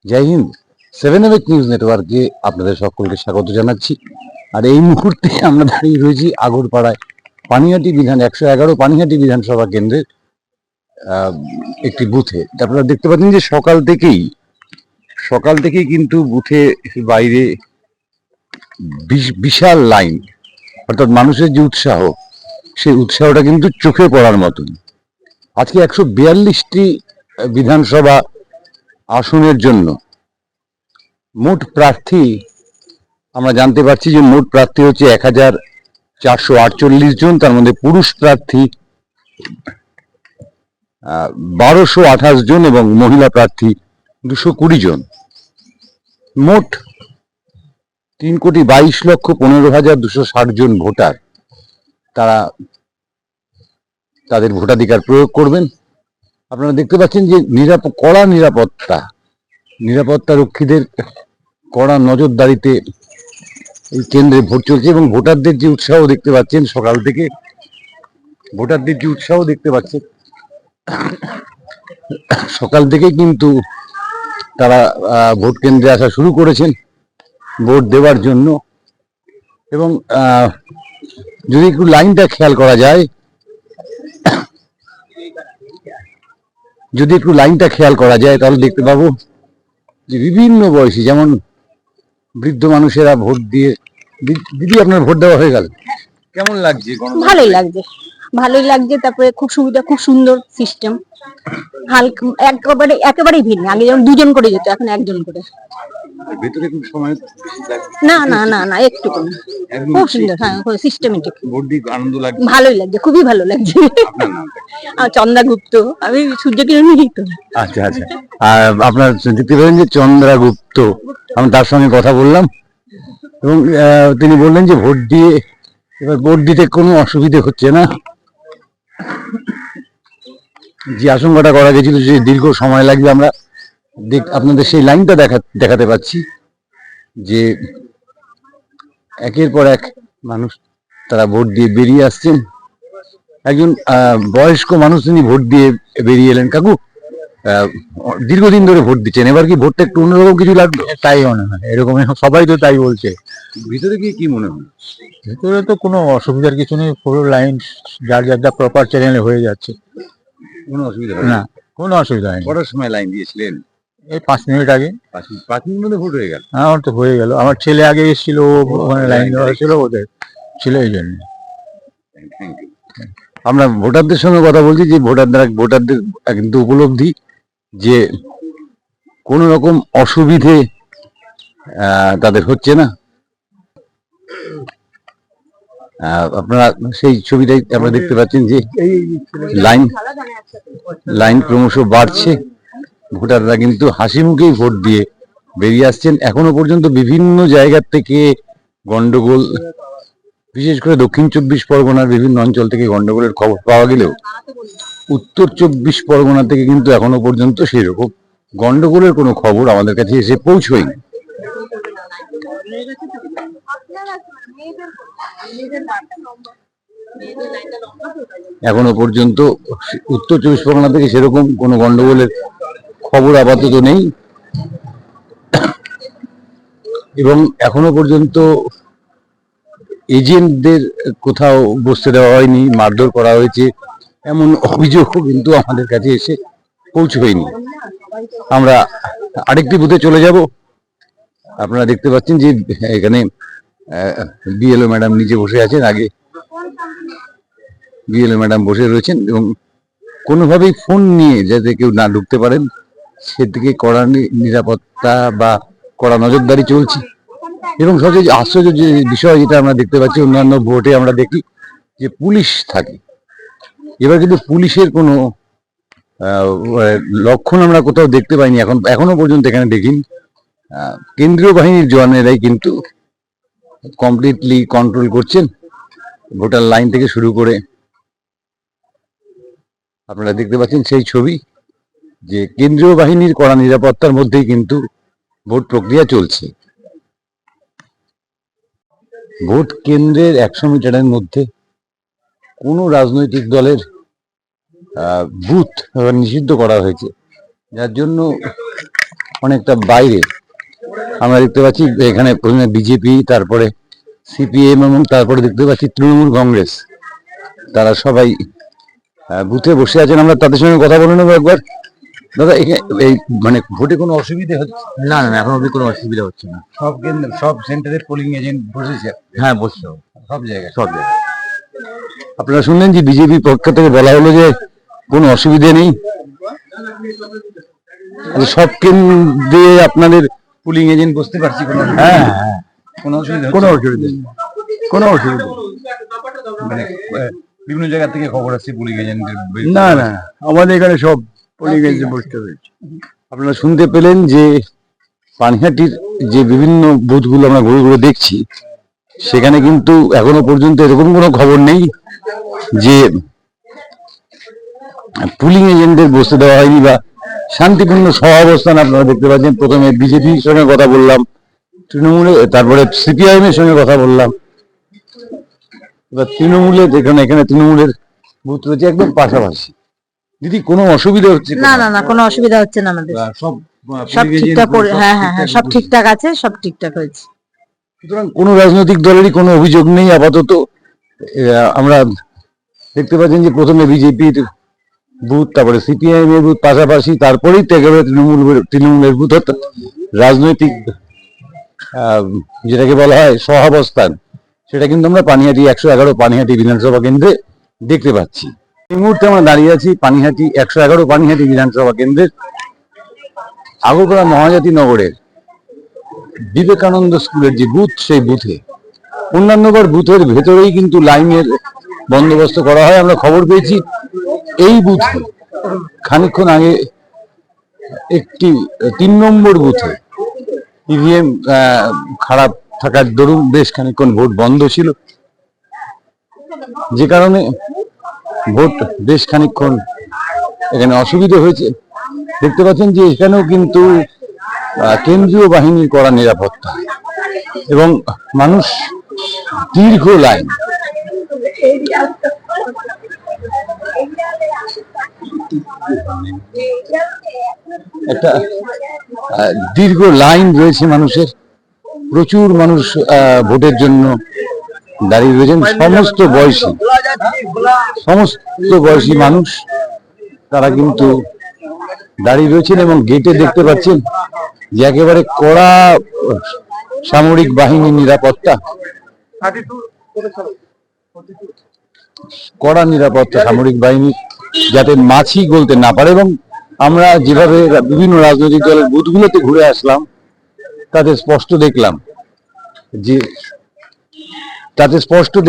জয় Hind. 7 news নেটওয়ার্কে আপনাদের সকলকে স্বাগত জানাচ্ছি। আর এই মুহূর্তে আমরা দাঁড়িয়ে রয়েছি আগরপাড়ায় পানিহাটি 111 পানিহাটি বিধানসভা কেন্দ্রের একটি বুথে। আপনারা দেখতে পাচ্ছেন যে সকাল থেকেই কিন্তু বুথে বাইরে বিশাল লাইন, অর্থাৎ মানুষের যে উৎসাহ, সেই উৎসাহটা কিন্তু চোখে পড়ার মতন। আজকে 142টি বিধানসভা আসনের জন্য মোট প্রার্থী আমরা জানতে পারছি যে মোট প্রার্থী হচ্ছে 1448 জন। তার মধ্যে পুরুষ প্রার্থী 1228 জন এবং মহিলা প্রার্থী 220 জন। মোট 3,22,15,260 জন ভোটার তারা তাদের ভোটাধিকার প্রয়োগ করবেন। আপনারা দেখতে পাচ্ছেন যে কড়া নিরাপত্তা রক্ষীদের কড়া নজরদারিতে এই কেন্দ্রে ভোট চলছে এবং ভোটারদের যে উৎসাহ দেখতে পাচ্ছেন সকাল থেকে, সকাল থেকে কিন্তু তারা ভোট কেন্দ্রে আসা শুরু করেছেন ভোট দেওয়ার জন্য। এবং যদি একটু লাইনটা খেয়াল করা যায় তাহলে দেখতে পাবো যে বিভিন্ন বয়সী, যেমন বৃদ্ধ মানুষেরা ভোট দিয়ে। দিদি, আপনার ভোট দেওয়া হয়ে গেল, কেমন লাগছে? ভালোই লাগছে। তারপরে খুব সুবিধা, খুব সুন্দর সিস্টেম। একেবারেই ভিড় নেই। আগে যেমন 2 জন করে যেত, এখন 1 জন করে। ভেতরে খুব সময় না একটু খুব সুন্দর। হ্যাঁ, সিস্টেমেটিক। ভোট দিয়ে আনন্দ লাগছে? ভালোই লাগছে, খুবই ভালো লাগছে। চন্দ্রা গুপ্ত, আমি সূর্য কিরণই তো। আচ্ছা। আর আপনার দেখতে পেলেন যে চন্দ্রা গুপ্ত, আমি তার সঙ্গে কথা বললাম এবং তিনি বললেন যে ভোট দিতে কোনো অসুবিধে হচ্ছে না। যে আশঙ্কাটা করা গেছিল যে দীর্ঘ সময় লাগবে, আমরা আপনাদের সেই লাইনটা দেখাতে পাচ্ছি যে একের পর এক মানুষ তারা ভোট দিয়ে বেরিয়ে আসছেন। একজন বয়স্ক মানুষ, তিনি ভোট দিয়ে বেরিয়ে এলেন। কাকু, দীর্ঘদিন ধরে ভোট দিচ্ছেন, এবার কি ভোটটা একটু অন্যরকম কিছু লাগবে? তাই মনে হয়, এরকম সবাই তো তাই বলছে। ভিতরে গিয়ে কি মনে হয়? ভিতরে তো কোনো অসুবিধার কিছু নেই, পুরো লাইন যার প্রপার চ্যানেলে হয়ে যাচ্ছে, কোনো অসুবিধা না, কোনো অসুবিধা হয়নি। কটার সময় লাইন দিয়েছিলেন? এই 5 মিনিট আগে। 5 মিনিট মধ্যে ভোট হয়ে গেল? হ্যাঁ, আমার তো হয়ে গেল। আমার ছেলে আগে এসেছিল, ওখানে লাইন দেওয়া ছিল, ওদের ছিল, এই জন্য। আমরা ভোটারদের সঙ্গে কথা বলছি যে ভোটারদের কিন্তু উপলব্ধি যে কোনো রকম অসুবিধে তাদের হচ্ছে না। আপনারা সেই ছবিটাই আমরা দেখতে পাচ্ছেন যে লাইন ক্রমশ বাড়ছে। ভোটাররা কিন্তু হাসি মুখেই ভোট দিয়ে বেরিয়ে আসছেন। এখনো পর্যন্ত বিভিন্ন জায়গা থেকে গন্ডগোল, বিশেষ করে দক্ষিণ 24 পরগনার বিভিন্ন অঞ্চল থেকে গন্ডগোলের খবর পাওয়া গেলেও উত্তর 24 পরগনা থেকে কিন্তু এখনো পর্যন্ত সেই রকম গন্ডগোলের কোনো খবর আমাদের কাছে এসে পৌঁছয়নি। এখনো পর্যন্ত উত্তর 24 পরগনা থেকে সেরকম কোনো গন্ডগোলের খবর আপাতত নেই এবং এখনো পর্যন্ত এজেন্টদের কোথাও বসতে দেওয়া হয়নি, মারধর করা হয়েছে, এমন অভিযোগও কিন্তু আমাদের কাছে এসে পৌঁছয়নি। আমরা আরেকটি বুথে চলে যাব। আপনারা দেখতে পাচ্ছেন যে এখানে বিএলও ম্যাডাম নিচে বসে আছেন, আগে বিএলও ম্যাডাম বসে রয়েছেন এবং কোনোভাবেই ফোন নিয়ে যাতে কেউ না ঢুকতে পারেন সেদিকে কড়া নিরাপত্তা বা কড়া নজরদারি চলছে। এবং সবচেয়ে আশ্চর্য যে বিষয়, যেটা আমরা দেখতে পাচ্ছি অন্যান্য ভোটে আমরা দেখি যে পুলিশ থাকে, এবার কিন্তু পুলিশের কোনো লক্ষণ আমরা কোথাও দেখতে পাইনি এখনো পর্যন্ত এখানে দেখিনি। কেন্দ্রীয় বাহিনীর জওয়ানেরাই কিন্তু কমপ্লিটলি কন্ট্রোল করছেন ভোটার লাইন থেকে শুরু করে। আপনারা দেখতে পাচ্ছেন সেই ছবি যে কেন্দ্রীয় বাহিনীর কড়া নিরাপত্তার মধ্যেই কিন্তু ভোট প্রক্রিয়া চলছে। ভোট কেন্দ্রের 100 মিটারের মধ্যে কোনো রাজনৈতিক দলের বুথ নিষিদ্ধ করা হয়েছে, যার জন্য অনেকটা বাইরে। আমরা দেখতে পাচ্ছি এখানে প্রথমে বিজেপি, তারপরে সিপিএম এবং তারপরে দেখতে পাচ্ছি তৃণমূল কংগ্রেস, তারা সবাই বুথে বসে আছেন। আমরা তাদের সঙ্গে কথা বলে নেবো একবার। দাদা, এই মানে ভোটে কোনো অসুবিধা হচ্ছে? না না, এখন অব্দি কোনো অসুবিধা হচ্ছে না। সব কেন্দ্র, সব সেন্টারে পোলিং এজেন্ট বসেছে? হ্যাঁ, বসছে সব জায়গায়। সব জায়গায়। আপনারা শুনলেন যে বিজেপি পক্ষ থেকে বলা হলো যে কোনো অসুবিধা নেই, সব কেন্দ্রে আপনাদের পুলিং এজেন্ট বসতে পারছি। হ্যাঁ হ্যাঁ, কোনো অসুবিধা কোনো অসুবিধা নেই, কোনো অসুবিধা নেই। মানে বিভিন্ন জায়গা থেকে খবর আসছে পুলিং এজেন্টের? না না, আমাদের এখানে সব পোলিং এজেন্ট বসতে হয়েছে। আপনারা শুনতে পেলেন যে পানিহাটির যে বিভিন্ন বুথগুলো আমরা ঘুরে ঘুরে দেখছি, সেখানে কিন্তু এখনো পর্যন্ত এরকম কোনো খবর নেই যে পুলিং এজেন্টদের বসতে দেওয়া হয়নি বা শান্তিপূর্ণ সহাবস্থান আপনারা দেখতে পাচ্ছেন। প্রথমে বিজেপির সঙ্গে কথা বললাম, তারপরে সিপিআইএম এর সঙ্গে কথা বললাম, এবার তৃণমূলের এখানে তৃণমূলের বুথ রয়েছে একদম পাশাপাশি। দিদি, কোনো অসুবিধা হচ্ছে? না না না, কোনো অসুবিধা হচ্ছে না আমাদের, সব সব ঠিকঠাক। হ্যাঁ হ্যাঁ হ্যাঁ, সব ঠিকঠাক আছে, সব ঠিকঠাক হয়েছে। সুতরাং কোনো রাজনৈতিক দলেরই কোনো অভিযোগ নেই আপাতত। আমরা দেখতে পাচ্ছেন যে প্রথমে বিজেপির বুথ, তারপরে সিপিআইএম এর বুথ পাশাপাশি, তারপরেই একেবারে তৃণমূলের বুথ। অর্থাৎ রাজনৈতিক যেটাকে বলা হয় সহাবস্থান, সেটা কিন্তু আমরা পানিহাটি 111 পানিহাটি বিধানসভা কেন্দ্রে দেখতে পাচ্ছি। এই মুহূর্তে আমরা দাঁড়িয়ে আছি পানিহাটি 111 পানিহাটি বিধানসভা কেন্দ্রের আগরপাড়া মহাজাতি নগরের বিবেকানন্দ স্কুলের যে বুথ, সেই বুথে। অন্যান্যবার বুথের ভেতরেই কিন্তু লাইনের বন্দোবস্ত করা হয়। আমরা খবর পেয়েছি এই বুথে খানিকক্ষণ আগে একটি 3 নম্বর বুথে ইভিএম খারাপ থাকার দরুন বেশ খানিকক্ষণ ভোট বন্ধ ছিল, যে কারণে ভোট বেশ খানিকক্ষণ এখানে অসুবিধা হয়েছে। দেখতে পাচ্ছেন যে এখানেও কিন্তু কেন্দ্রীয় বাহিনীর কড়া নিরাপত্তা এবং মানুষ দীর্ঘ লাইন। একটা দীর্ঘ লাইন রয়েছে মানুষের, প্রচুর মানুষ ভোটের জন্য দাঁড়িয়ে রয়েছেন। সমস্ত বয়সী মানুষ তারা কিন্তু দাঁড়িয়ে রয়েছেন এবং গেটে দেখতে পাচ্ছেন যে একেবারে কড়া সামরিক বাহিনীর নিরাপত্তা, কড়া নিরাপত্তা সামরিক বাহিনী, যাতে মাছি গলতে না পারে। এবং আমরা যেভাবে বিভিন্ন রাজনৈতিক দলের বুথগুলোতে ঘুরে আসলাম, তাতে স্পষ্ট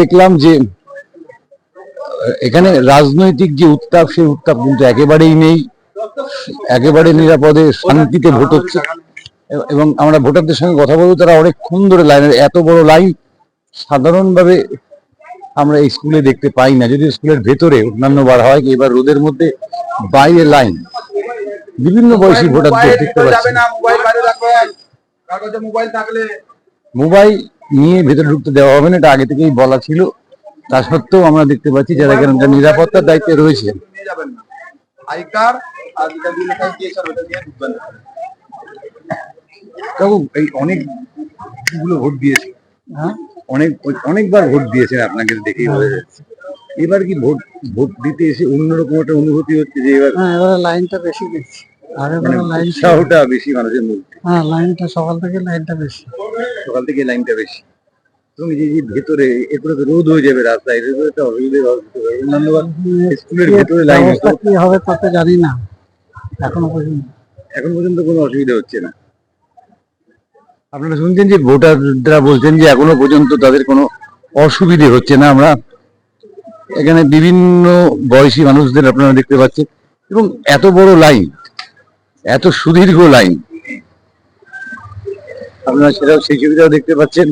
দেখলাম যে এখানে রাজনৈতিক যে উত্তাপ, সেই উত্তাপ কিন্তু একেবারেই নেই। একেবারে নিরাপদে শান্তিতে ভোট হচ্ছে। এবং আমরা ভোটারদের সঙ্গে কথা বলবো, তারা অনেকক্ষণ ধরে লাইনের, এত বড় লাইন সাধারণভাবে আমরা এই স্কুলে দেখতে পাই না। যদি স্কুলের ভেতরে অন্যান্য বার হয়, এবার রোদের মধ্যে বাইরে লাইন, বিভিন্ন বয়সী ভোটারদের দেখতে পাচ্ছি। মোবাইল নিয়ে ভেতরে ঢুকতে দেওয়া হবে না, এটা আগে থেকেই বলা ছিল। তা সত্ত্বেও আমরা দেখতে পাচ্ছি যারা এখানকার নিরাপত্তার দায়িত্বে রয়েছে, এই অনেকগুলো ভোট দিয়েছে, অনেকবার ভোট দিয়েছেন, আপনাকে দেখেই বোঝা যাচ্ছে। এবার কি ভোট দিতে এসে অন্যরকম একটা অনুভূতি হচ্ছে যে এবার লাইনটা বেশি দেখছি, উৎসাহটা বেশি মানুষের মধ্যে। হ্যাঁ, লাইনটা সকাল থেকে লাইনটা বেশি। এবং এই যে ভেতরে এরপরে তো রোদ হয়ে যাবে রাস্তায়, এরপরে একটা অসুবিধা হবে। অন্যান্যবার স্কুলের ভেতরে লাইন কি হবে তা তো জানি না, এখন পর্যন্ত কোনো অসুবিধা হচ্ছে না। আপনারা শুনছেন যে ভোটাররা বলছেন যে এখনো পর্যন্ত তাদের কোনো অসুবিধে হচ্ছে না। আমরা এখানে বিভিন্ন বয়সী মানুষদের আপনারা দেখতে পাচ্ছেন, এবং এত বড় লাইন, এত সুদীর্ঘ লাইন, আপনারা সেই সুবিধাও দেখতে পাচ্ছেন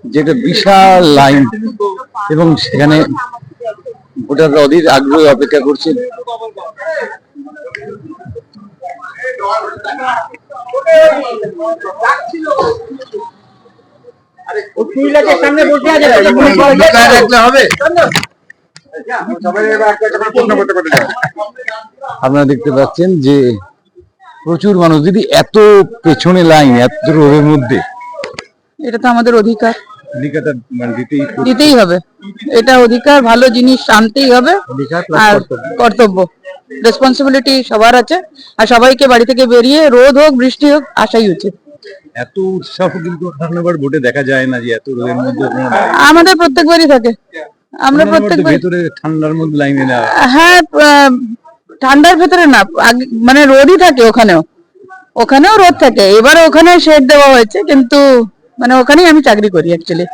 যে একটা বিশাল লাইন, এবং সেখানে ভোটাররা অধীর আগ্রহে অপেক্ষা করছেন। আপনারা দেখতে পাচ্ছেন যে প্রচুর মানুষ। দিদি, এত পেছনে লাইন, এত রোদের মধ্যে এটা তো আমাদের অধিকার, অধিকারটা মানে দিতেই হবে। এটা অধিকার, ভালো জিনিস আনতেই হবে। আর কর্তব্য, রেসপন্সিবিলিটি সবার আছে। আর সবাইকে বাড়ি থেকে বেরিয়ে রোদ হোক বৃষ্টি হোক আসাই উচিত। এত উৎসাহ কিন্তু অন্যান্যবার ভোটে দেখা যায় না, যে এত রোদের মধ্যে আমাদের প্রত্যেকবারই থাকে, আমরা প্রত্যেকবার। ভেতরে ঠান্ডার মধ্যে লাইনে না। হ্যাঁ, ঠান্ডার ভেতরে না, মানে রোদই থাকে ওখানেও রোদ থাকে। এবারে ওখানে শেড দেওয়া হয়েছে, কিন্তু মানে ওখানেই আমি চাকরি করি অ্যাকচুয়ালি,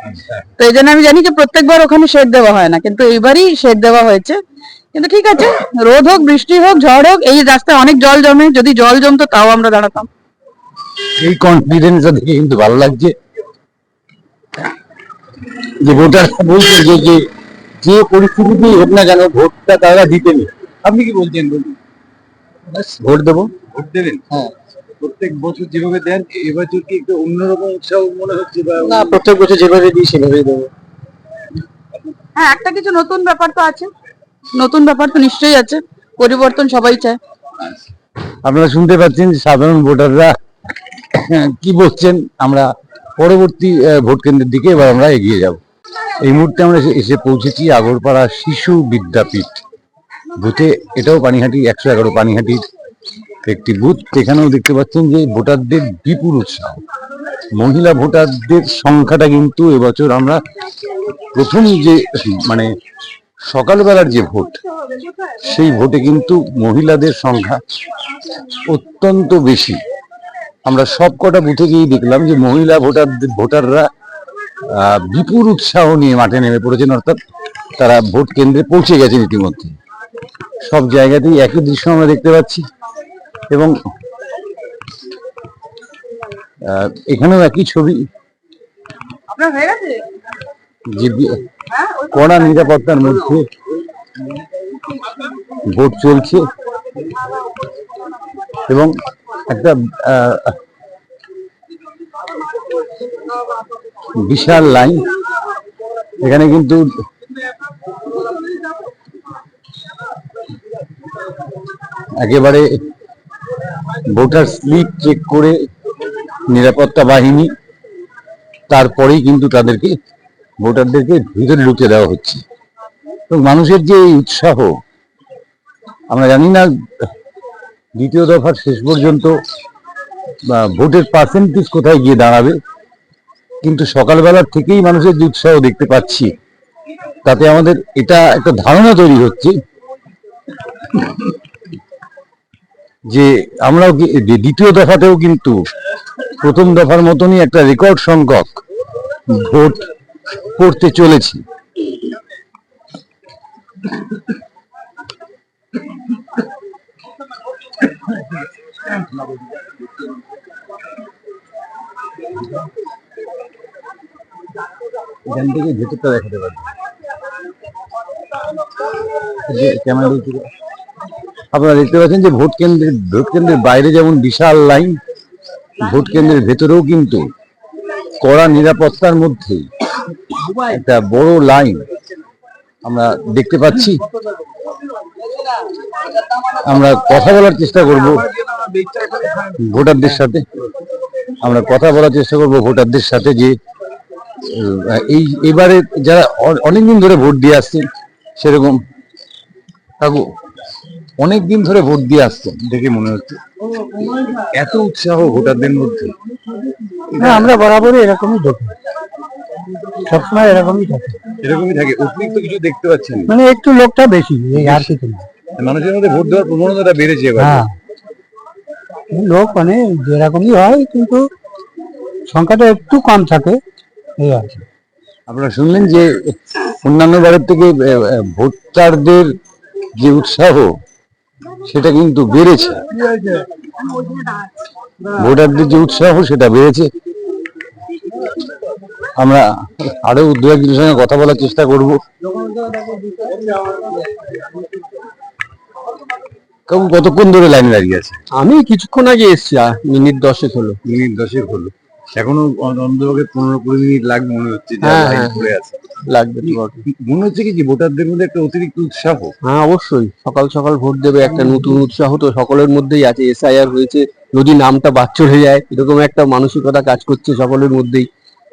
তো এই জন্য আমি জানি যে প্রত্যেকবার ওখানে শেড দেওয়া হয় না, কিন্তু এইবারই শেড দেওয়া হয়েছে। কিন্তু ঠিক আছে, রোদ হোক বৃষ্টি হোক ঝড় হোক, এই রাস্তায় অনেক জল জমে, যদি জল জমতো তাও আমরা দাঁড়াতাম। এই কনফিডেন্সটা দেখে কিন্তু ভালো লাগছে, যে ভোটার বলছে যে যে পরিস্থিতিতেই হোক না কেন ভোটটা তারা দিতেন। আপনি কি বলছেন? ভোট দেবো, ভোট দেবেন। হ্যাঁ, প্রত্যেক বছর যেভাবে দেন, এবছর কি একটু অন্যরকম উৎসাহ মনে হচ্ছে? না, প্রত্যেক বছর যেভাবে দিই সেভাবেই দেবো। হ্যাঁ, একটা কিছু নতুন ব্যাপার তো আছে, নতুন ব্যাপার তো নিশ্চয়ই আছে, পরিবর্তন সবাই চায়। আপনারা শুনতে পাচ্ছেন সাধারণ ভোটাররা কি বলছেন। আমরা পরবর্তী ভোট কেন্দ্রের দিকে এবার আমরা এগিয়ে যাব। এই মুহূর্তে আমরা এসে পৌঁছেছি আগরপাড়া শিশু বিদ্যাপীঠ বুথে। এটাও পানিহাটি 111 পানিহাটির একটি বুথ। এখানেও দেখতে পাচ্ছেন যে ভোটারদের বিপুল উৎসাহ। মহিলা ভোটারদের সংখ্যাটা কিন্তু এবছর আমরা প্রথম যে মানে সকালবেলার যে ভোট, সেই ভোটে কিন্তু মহিলাদের সংখ্যা অত্যন্ত বেশি। আমরা সব কটা বুথে গিয়ে দেখলাম যে মহিলা ভোটাররা বিপুল উৎসাহ নিয়ে মাঠে নেমে পড়েছেন, অর্থাৎ তারা ভোট কেন্দ্রে পৌঁছে গেছেন ইতিমধ্যে। সব জায়গাতেই একই দৃশ্য আমরা দেখতে পাচ্ছি, এবং এখানেও একই ছবি। যে কড়া নিরাপত্তার মধ্যে ভোট চলছে, এবং একটা বিশাল লাইন। এখানে কিন্তু একেবারে ভোটার স্লিপ চেক করে নিরাপত্তা বাহিনী, তারপরেই কিন্তু তাদেরকে ভোটারদেরকে ভিতরে ঢুকতে দেওয়া হচ্ছে। তো মানুষের যে উৎসাহ, আমরা জানি না দ্বিতীয় দফার শেষ পর্যন্ত ভোটের পার্সেন্টেজ কোথায় গিয়ে দাঁড়াবে, কিন্তু সকালবেলার থেকেই মানুষের যে উৎসাহ দেখতে পাচ্ছি, তাতে আমাদের এটা একটা ধারণা তৈরি হচ্ছে যে আমরাও দ্বিতীয় দফাতেও কিন্তু প্রথম দফার মতনই একটা রেকর্ড সংখ্যক ভোট পড়তে চলেছি। এখান থেকে ভেতরটা দেখাতে পারি, আপনারা দেখতে পাচ্ছেন যে ভোট কেন্দ্রের বাইরে যেমন বিশাল লাইন, ভোট কেন্দ্রের ভেতরেও কিন্তু কড়া নিরাপত্তার মধ্যে একটা বড় লাইন আমরা দেখতে পাচ্ছি। আমরা কথা বলার চেষ্টা করব ভোটারদের সাথে, যে এবারে যারা অনেকদিন ধরে ভোট দিয়ে আসছেন, সেরকম কাকু অনেকদিন ধরে ভোট দিয়ে আসছেন দেখে মনে হচ্ছে এত উৎসাহ ভোটারদের মধ্যে। হ্যাঁ, আমরা বরাবরই এরকমই দেখি, সবসময় এরকমই থাকে। অতিরিক্ত কিছু দেখতে পাচ্ছেন? মানে একটু লোকটা বেশি, এই আর কিছু না। মানুষের মধ্যে ভোট দেওয়ার প্রবণতাটা বেড়েছে এবার। হ্যাঁ, লোক মানে যেরকমই হয়, কিন্তু সংখ্যাটা একটু কম থাকে, এই আর কি। আপনারা শুনলেন যে অন্যান্য বারের থেকে ভোটারদের যে উৎসাহ, সেটা কিন্তু বেড়েছে। ভোটারদের যে উৎসাহ সেটা বেড়েছে। আমরা আরো দু একজনের সঙ্গে কথা বলার চেষ্টা করব। কতক্ষণ ধরে লাইনে দাঁড়িয়ে আছে? আমি কিছুক্ষণ আগে এসছি, মিনিট 10 হলো। মিনিট 10 হলো। এখনো অন্তত 15-20 মিনিট লাগবে মনে হচ্ছে, যা হ্যাঁ, লাইন হ্যাঁ, পড়ে আছে। লাগবে তো বটে। মনে হচ্ছে কি যে ভোটারদের মধ্যে একটা অতিরিক্ত উৎসাহ। হ্যাঁ, অবশ্যই সকাল সকাল ভোট দেবে, একটা নতুন উৎসাহ তো সকলের মধ্যেই আছে। এসআইআর হয়েছে, যদি নামটা বাদ চলে যায় এরকম একটা মানসিকতা কাজ করছে সকলের মধ্যেই,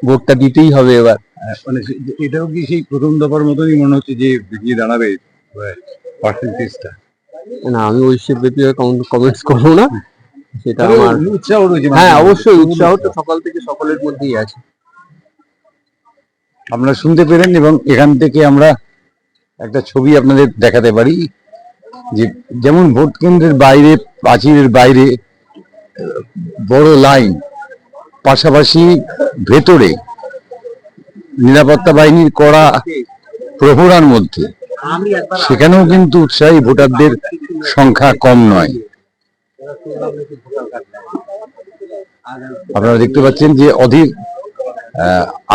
ভোটটা দিতেই হবে এবার। মানে এটাও কি সেই প্রথম দফার মতনই মনে হচ্ছে যে গিয়ে দাঁড়াবে পার্সেন্টেজটা? না, আমি ওই সব ব্যাপারে কমেন্টস করবো না, সেটা আমার। উৎসাহ রয়েছে। হ্যাঁ, অবশ্যই উৎসাহ তো সকাল থেকে সকলের মধ্যেই আছে। আপনারা শুনতে পেলেন, এবং এখান থেকে আমরা একটা ছবি আপনাদের দেখাতে পারি যে যেমন ভোট কেন্দ্রের বাইরে, প্রাচীরের বাইরে বড় লাইন, পাশাপাশি ভেতরে নিরাপত্তা বাহিনীর কড়া প্রহরার মধ্যে, সেখানেও কিন্তু উৎসাহী ভোটারদের সংখ্যা কম নয়। আপনারা দেখতে পাচ্ছেন যে অধীর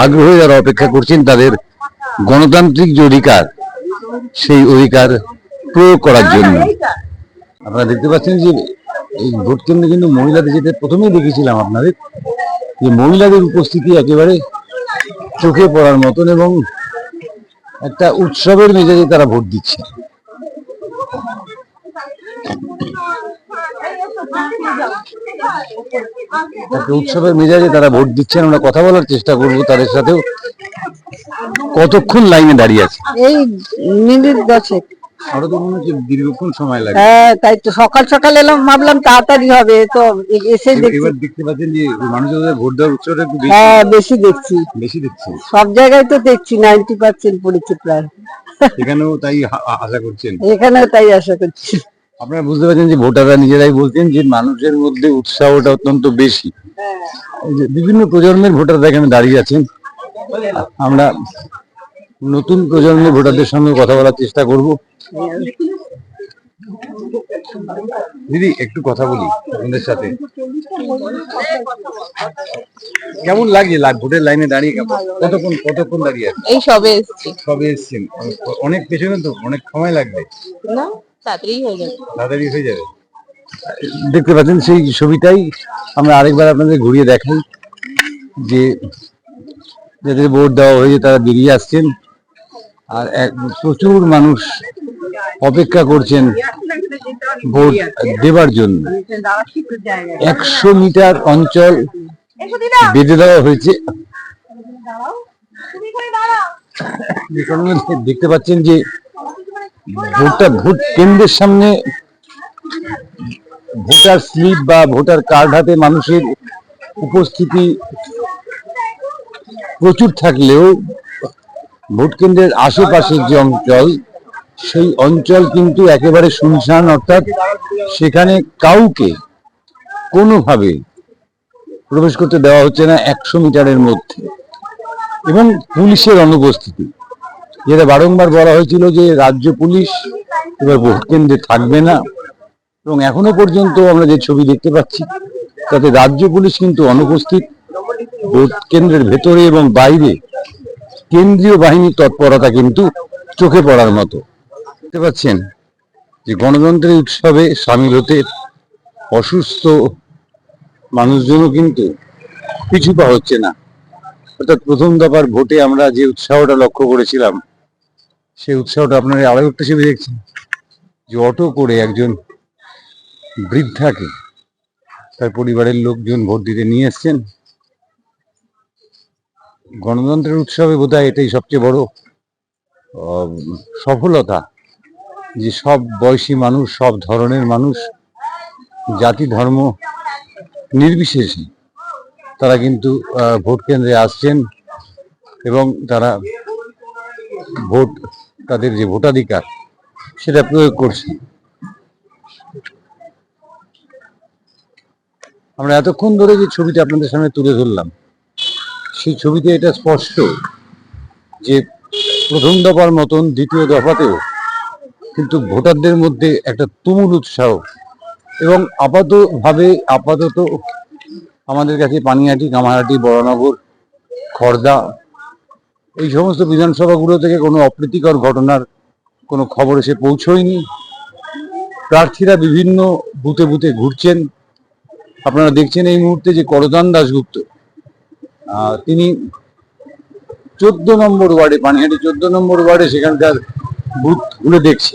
আগ্রহে যারা অপেক্ষা করছেন তাদের গণতান্ত্রিক যে অধিকার, সেই অধিকার প্রয়োগ করার জন্য। আপনারা দেখতে পাচ্ছেন যে এই ভোট কেন্দ্রে কিন্তু মহিলাদের, যেটা প্রথমেই দেখেছিলাম আপনাদের, যে মহিলাদের উপস্থিতি একেবারে চোখে পড়ার মতন, এবং একটা উৎসবের মেজাজে তারা ভোট দিচ্ছে। একটা উৎসবের মেজাজে তারা ভোট দিচ্ছেন। আমরা কথা বলার চেষ্টা করবো তাদের সাথেও। কতক্ষণ লাইনে দাঁড়িয়ে আছে? এই মিনিট 10। আরো তো মনে হচ্ছে দীর্ঘক্ষণ সময় লাগে। হ্যাঁ, তাই তো সকাল সকাল এলাম, ভাবলাম তাড়াতাড়ি হবে, তো এসে দেখছি। এবার দেখতে পাচ্ছেন যে মানুষের ভোট দেওয়ার উৎসবটা একটু হ্যাঁ, বেশি দেখছি, বেশি দেখছে। সব জায়গায় তো দেখছি 90% পড়েছে প্রায়। এখানেও তাই আশা করছেন? এখানেও তাই আশা করছি। আপনারা বুঝতে পারছেন যে ভোটাররা নিজেরাই বলছেন যে মানুষের মধ্যে উৎসাহটা অত্যন্ত বেশি। এই যে বিভিন্ন প্রজন্মের ভোটাররা এখানে দাঁড়িয়ে আছেন। আমরা নতুন প্রজন্মের ভোটারদের সঙ্গে কথা বলার চেষ্টা করব। দিদি, একটু কথা বলি আপনাদের সাথে। কেমন লাগছে ভোটের লাইনে দাঁড়িয়ে? কতক্ষণ দাঁড়িয়ে আছে? এই সবে এসছি। সবে এসছেন? অনেক পেছনে তো, অনেক সময় লাগবে। না, তাড়াতাড়ি হয়ে যাবে। তাড়াতাড়ি হয়ে যাবে। দেখতে পাচ্ছেন সেই ছবিটাই আমরা আরেকবার আপনাদের ঘুরিয়ে দেখাই, যে যাদের ভোট দেওয়া হয়েছে তারা বেরিয়ে আসছেন, আর প্রচুর মানুষ অপেক্ষা করছেন ভোট দেবার জন্য। 100 মিটার অঞ্চল বেঁধে দেওয়া হয়েছে। দেখতে পাচ্ছেন যে ভোট কেন্দ্রের সামনে ভোটার স্লিপ বা ভোটার কার্ড হাতে মানুষের উপস্থিতি প্রচুর থাকলেও ভোট কেন্দ্রের আশেপাশের যে অঞ্চল, সেই অঞ্চল কিন্তু একেবারে শুনশান, অর্থাৎ সেখানে কাউকে কোনোভাবে প্রবেশ করতে দেওয়া হচ্ছে না 100 মিটারের মধ্যে, এবং পুলিশের অনুপস্থিতি। যেটা বারংবার বলা হয়েছিল যে রাজ্য পুলিশ এবার ভোট কেন্দ্রে থাকবে না, এবং এখনো পর্যন্ত আমরা যে ছবি দেখতে পাচ্ছি তাতে রাজ্য পুলিশ কিন্তু অনুপস্থিত। ভোট কেন্দ্রের ভেতরে এবং বাইরে কেন্দ্রীয় বাহিনীর তৎপরতা কিন্তু চোখে পড়ার মতো। দেখতে পাচ্ছেন যে গণতন্ত্রের উৎসবে সামিল হতে অসুস্থ মানুষজনও কিন্তু পিছু পা হচ্ছে না। অর্থাৎ প্রথম দফার ভোটে আমরা যে উৎসাহটা লক্ষ্য করেছিলাম, সেই উৎসাহটা আপনারা আরো একটা ছবি দেখছেন, যে অটো করে একজন বৃদ্ধাকে তার পরিবারের লোকজন ভোট দিতে নিয়ে এসছেন। গণতন্ত্রের উৎসবে বোধহয় এটাই সবচেয়ে বড় সফলতা, যে সব বয়সী মানুষ, সব ধরনের মানুষ, জাতি ধর্ম নির্বিশেষে তারা কিন্তু ভোট কেন্দ্রে আসছেন, এবং তারা ভোট, তাদের যে ভোটাধিকার সেটা প্রয়োগ করছেন। আমরা এতক্ষণ ধরে যে ছবিটা আপনাদের সামনে তুলে ধরলাম, সেই ছবিতে এটা স্পষ্ট যে প্রথম দফার মতন দ্বিতীয় দফাতেও কিন্তু ভোটারদের মধ্যে একটা তুমুল উৎসাহ, এবং আপাতত আমাদের কাছে পানিহাটি, কামারহাটি, বড়নগর, খড়দা এই সমস্ত বিধানসভাগুলো থেকে কোনো অপ্রীতিকর ঘটনার কোনো খবর এসে পৌঁছয়নি। প্রার্থীরা বিভিন্ন বুথে বুথে ঘুরছেন। আপনারা দেখছেন এই মুহূর্তে যে করদান দাশগুপ্ত তিনি 14 নম্বর ওয়ার্ডে, পানিহাটি 14 নম্বর ওয়ার্ডে সেখানকার বুথ ঘুরে দেখছে।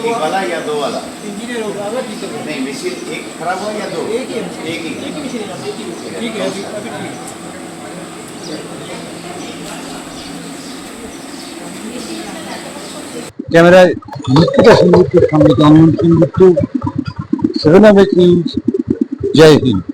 एक वाला या दो वाला नहीं मशीन एक खराब हुआ या दो एक ही ठीक है अभी ठीक ক্যামেরায় মৃত্তিকা সেনগুপ্তের সঙ্গে চন্দন সেনগুপ্ত, 7 জয় হিন্দ।